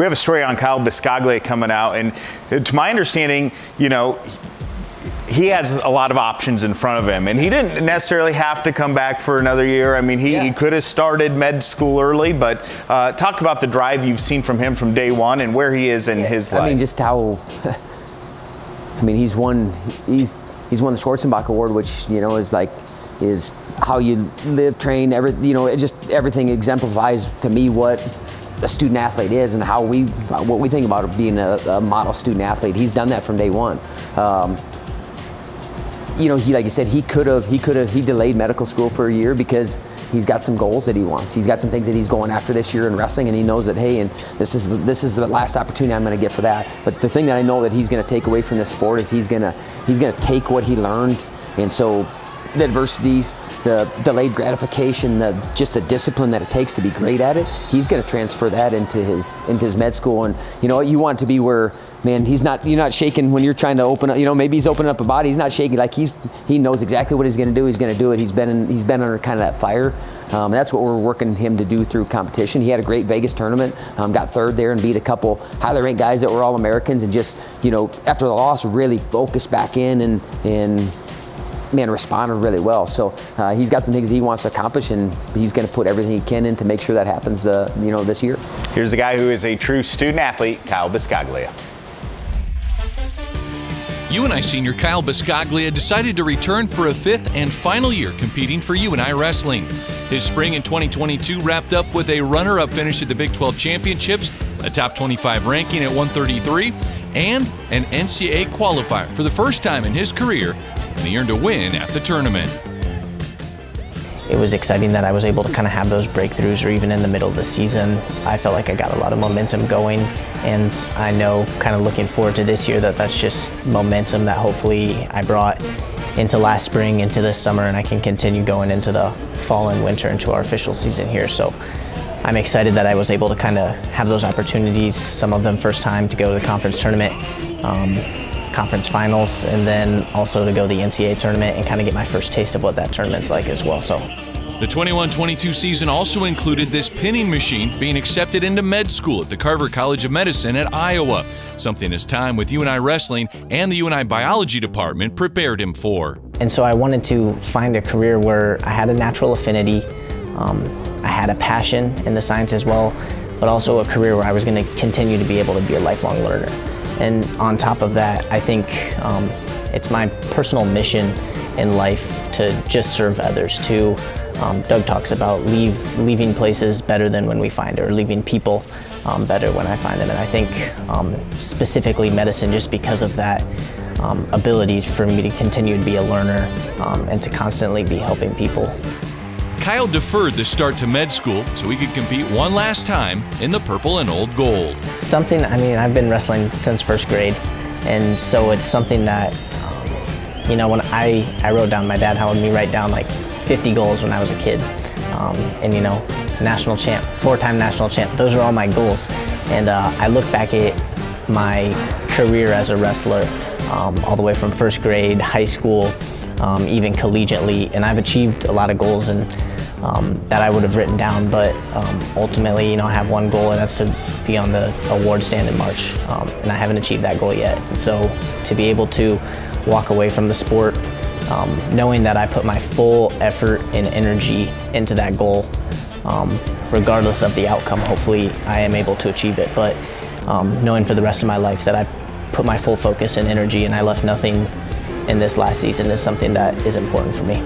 we have a story on Kyle Biscoglia coming out, and to my understanding, you know, he has a lot of options in front of him, and he didn't necessarily have to come back for another year. I mean, he could have started med school early, but talk about the drive you've seen from him from day one and where he is in his life. I mean, just how, I mean, he's won the Schwarzenbach Award, which, you know, is how you live, train, you know, everything exemplifies to me what a student athlete is and what we think about being a model student athlete. He's done that from day one. You know, like you said, he delayed medical school for a year because he's got some goals that he wants. He's got some things that he's going after this year in wrestling, and he knows that, hey, and this is the last opportunity I'm going to get for that. But the thing that I know that he's going to take away from this sport is he's going to take what he learned, and so the adversities, the delayed gratification, just the discipline that it takes to be great at it, he's going to transfer that into his med school. And you know, you want it to be where, man, you're not shaking when you're trying to open up, you know, maybe he's opening up a body, he's not shaking, like he knows exactly what he's going to do, he's going to do it. He's been under kind of that fire. And that's what we're working him to do through competition. He had a great Vegas tournament, got third there and beat a couple highly ranked guys that were all Americans, and just, you know, after the loss, really focused back in and man, responded really well. So he's got the things he wants to accomplish, and he's going to put everything he can in to make sure that happens, you know, this year. Here's the guy who is a true student athlete, Kyle Biscoglia. UNI senior Kyle Biscoglia decided to return for a fifth and final year competing for UNI Wrestling. His spring in 2022 wrapped up with a runner-up finish at the Big 12 Championships, a top 25 ranking at 133, and an NCAA Qualifier for the first time in his career, and he earned a win at the tournament. It was exciting that I was able to kind of have those breakthroughs, or even in the middle of the season, I felt like I got a lot of momentum going, and I know, kind of looking forward to this year, that that's just momentum that hopefully I brought into last spring, into this summer, and I can continue going into the fall and winter, into our official season here. So I'm excited that I was able to kind of have those opportunities, some of them first time, to go to the conference tournament, conference finals, and then also to go to the NCAA tournament and kind of get my first taste of what that tournament's like as well. So the 21-22 season also included this pinning machine being accepted into med school at the Carver College of Medicine at Iowa, something his time with UNI Wrestling and the UNI Biology Department prepared him for. And so I wanted to find a career where I had a natural affinity, I had a passion in the science as well, but also a career where I was going to continue to be able to be a lifelong learner. And on top of that, I think it's my personal mission in life to just serve others too. Doug talks about leaving places better than when we find it, or leaving people better when I find them. And I think specifically medicine, just because of that ability for me to continue to be a learner and to constantly be helping people. Kyle deferred the start to med school so he could compete one last time in the purple and old gold. Something, I mean, I've been wrestling since first grade, and so it's something that, you know, when I wrote down, my dad had me write down like 50 goals when I was a kid. And, you know, national champ, 4-time national champ, those are all my goals. And I look back at my career as a wrestler, all the way from first grade, high school, even collegiately, and I've achieved a lot of goals and that I would have written down, but ultimately, you know, I have one goal, and that's to be on the award stand in March, and I haven't achieved that goal yet. And so to be able to walk away from the sport, knowing that I put my full effort and energy into that goal, regardless of the outcome, hopefully I am able to achieve it, but knowing for the rest of my life that I put my full focus and energy and I left nothing in this last season is something that is important for me.